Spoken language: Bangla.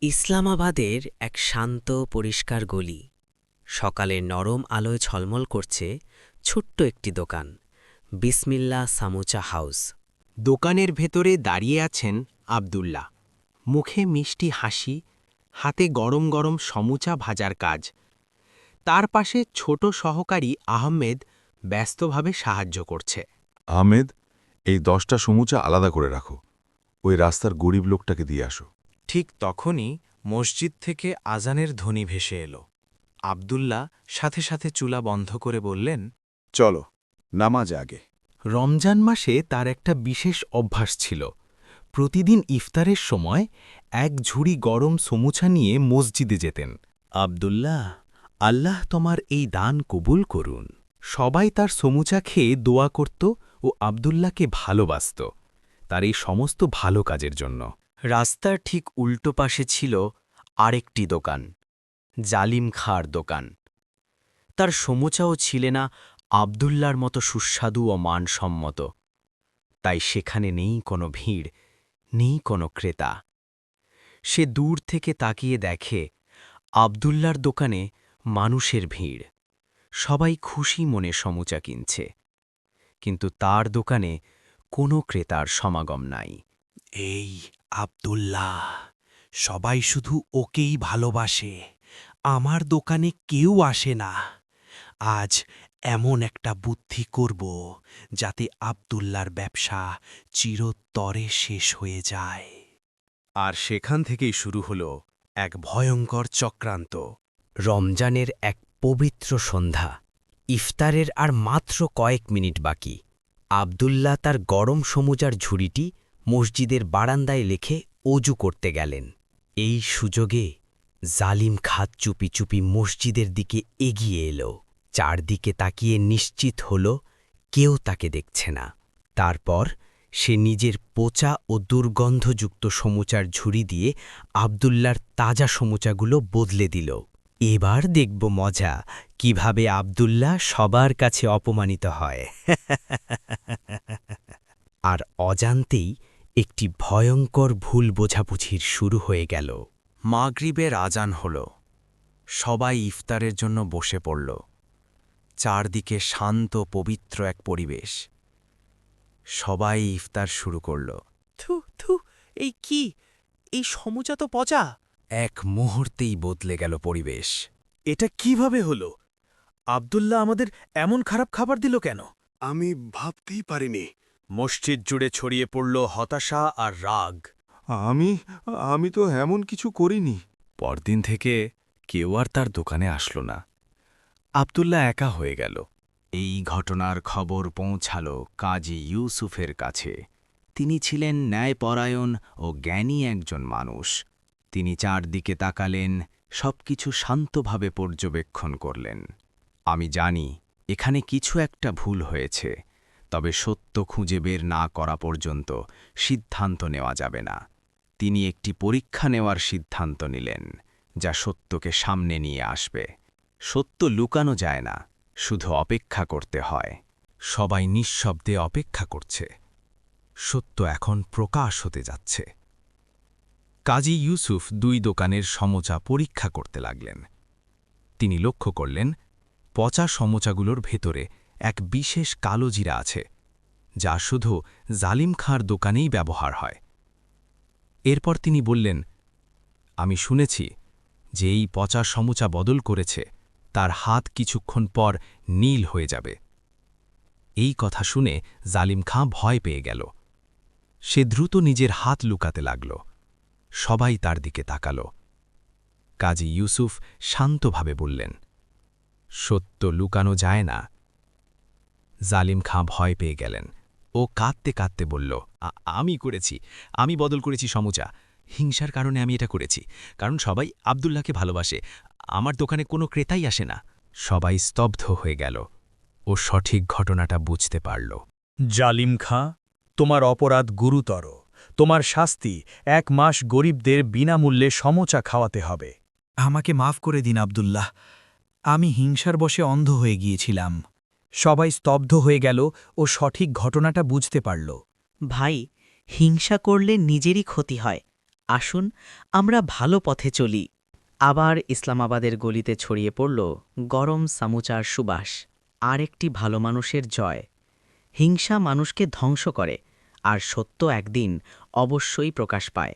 ইসলামাবাদের এক শান্ত পরিষ্কার গলি। সকালের নরম আলোয় ঝলমল করছে ছোট্ট একটি দোকান, বিসমিল্লা সামোচা হাউস। দোকানের ভেতরে দাঁড়িয়ে আছেন আব্দুল্লাহ। মুখে মিষ্টি হাসি, হাতে গরম গরম সমুচা ভাজার কাজ। তার পাশে ছোট সহকারী আহমেদ ব্যস্তভাবে সাহায্য করছে। আহমেদ, এই 10টা সমুচা আলাদা করে রাখো। ওই রাস্তার গরিব লোকটাকে দিয়ে আসো। ঠিক তখনই মসজিদ থেকে আজানের ধ্বনি ভেসে এলো। আব্দুল্লাহ সাথে সাথে চুলা বন্ধ করে বললেন, চলো, নামাজ আগে। রমজান মাসে তার একটা বিশেষ অভ্যাস ছিল। প্রতিদিন ইফতারের সময় এক ঝুড়ি গরম সমুচা নিয়ে মসজিদে যেতেন। আব্দুল্লাহ, আল্লাহ তোমার এই দান কবুল করুন। সবাই তার সমুচা খেয়ে দোয়া করত ও আব্দুল্লাহকে ভালোবাসত তার এই সমস্ত ভালো কাজের জন্য। রাস্তার ঠিক উল্টো পাশে ছিল আরেকটি দোকান, জালিম খাঁর দোকান। তার সমুচাও ছিল না আব্দুল্লার মতো সুস্বাদু ও মানসম্মত। তাই সেখানে নেই কোনো ভিড়, নেই কোনো ক্রেতা। সে দূর থেকে তাকিয়ে দেখে আব্দুল্লার দোকানে মানুষের ভিড়। সবাই খুশি মনে সমুচা কিনছে, কিন্তু তার দোকানে কোনো ক্রেতার সমাগম নাই। এই আব্দুল্লাহ, সবাই শুধু ওকেই ভালোবাসে, আমার দোকানে কেউ আসে না। আজ এমন একটা বুদ্ধি করব যাতে আব্দুল্লার ব্যবসা চিরতরে শেষ হয়ে যায়। আর সেখান থেকেই শুরু হলো এক ভয়ঙ্কর চক্রান্ত। রমজানের এক পবিত্র সন্ধ্যা, ইফতারের আর মাত্র কয়েক মিনিট বাকি। আব্দুল্লাহ তার গরম সমুচার ঝুড়িটি মসজিদের বারান্দায় রেখে অজু করতে গেলেন। এই সুযোগে জালিম খাত চুপি চুপি মসজিদের দিকে এগিয়ে এলো। চারদিকে তাকিয়ে নিশ্চিত হল কেউ তাকে দেখছে না। তারপর সে নিজের পচা ও দুর্গন্ধযুক্ত সমুচার ঝুড়ি দিয়ে আব্দুল্লার তাজা সমুচাগুলো বদলে দিল। এবার দেখব মজা, কিভাবে আব্দুল্লাহ সবার কাছে অপমানিত হয়। আর অজান্তেই একটি ভয়ঙ্কর ভুল বোঝাবুঝির শুরু হয়ে গেল। মাগরিবের আজান হল। সবাই ইফতারের জন্য বসে পড়ল। চারদিকে শান্ত পবিত্র এক পরিবেশ। সবাই ইফতার শুরু করল। থু থু, এই কি? এই সমুচা তো পচা। এক মুহূর্তেই বদলে গেল পরিবেশ। এটা কিভাবে হলো? আব্দুল্লাহ আমাদের এমন খারাপ খাবার দিল কেন? আমি ভাবতেই পারিনি। মসজিদ জুড়ে ছড়িয়ে পড়ল হতাশা আর রাগ। আমি তো এমন কিছু করিনি। পরদিন থেকে কেউ আর তার দোকানে আসলো না। আব্দুল্লাহ একা হয়ে গেল। এই ঘটনার খবর পৌঁছাল কাজী ইউসুফের কাছে। তিনি ছিলেন ন্যায়পরায়ণ ও জ্ঞানী একজন মানুষ। তিনি চারদিকে তাকালেন, সবকিছু শান্তভাবে পর্যবেক্ষণ করলেন। আমি জানি এখানে কিছু একটা ভুল হয়েছে, তবে সত্য খুঁজে বের না করা পর্যন্ত সিদ্ধান্ত নেওয়া যাবে না। তিনি একটি পরীক্ষা নেওয়ার সিদ্ধান্ত নিলেন, যা সত্যকে সামনে নিয়ে আসবে। সত্য লুকানো যায় না, শুধু অপেক্ষা করতে হয়। সবাই নিঃশব্দে অপেক্ষা করছে। সত্য এখন প্রকাশ হতে যাচ্ছে। কাজী ইউসুফ 2 দোকানের সমোচা পরীক্ষা করতে লাগলেন। তিনি লক্ষ্য করলেন পচা সমোচাগুলোর ভেতরে এক বিশেষ কালো জিরা আছে, যা শুধু জালিম খাঁর দোকানেই ব্যবহার হয়। এরপর তিনি বললেন, আমি শুনেছি যে এই পচা সমুচা বদল করেছে তার হাত কিছুক্ষণ পর নীল হয়ে যাবে। এই কথা শুনে জালিম খাঁ ভয় পেয়ে গেল। সে দ্রুত নিজের হাত লুকাতে লাগল। সবাই তার দিকে তাকাল। কাজী ইউসুফ শান্তভাবে বললেন, সত্য লুকানো যায় না। জালিম খাঁ ভয় পেয়ে গেলেন। ও কাঁদতে কাঁদতে বলল, আমি করেছি, আমি বদল করেছি সমুচা। হিংসার কারণে আমি এটা করেছি, কারণ সবাই আব্দুল্লাহকে ভালোবাসে। আমার দোকানে কোনো ক্রেতাই আসে না। সবাই স্তব্ধ হয়ে গেল ও সঠিক ঘটনাটা বুঝতে পারল। জালিম খাঁ, তোমার অপরাধ গুরুতর। তোমার শাস্তি 1 মাস গরিবদের বিনামূল্যে সমোচা খাওয়াতে হবে। আমাকে মাফ করে দিন আব্দুল্লাহ, আমি হিংসার বশে অন্ধ হয়ে গিয়েছিলাম। সবাই স্তব্ধ হয়ে গেল ও সঠিক ঘটনাটা বুঝতে পারল। ভাই, হিংসা করলে নিজেরই ক্ষতি হয়। আসুন আমরা ভালো পথে চলি। আবার ইসলামাবাদের গলিতে ছড়িয়ে পড়ল গরম সামুচার সুবাস। আর একটি ভালো মানুষের জয়। হিংসা মানুষকে ধ্বংস করে, আর সত্য একদিন অবশ্যই প্রকাশ পায়।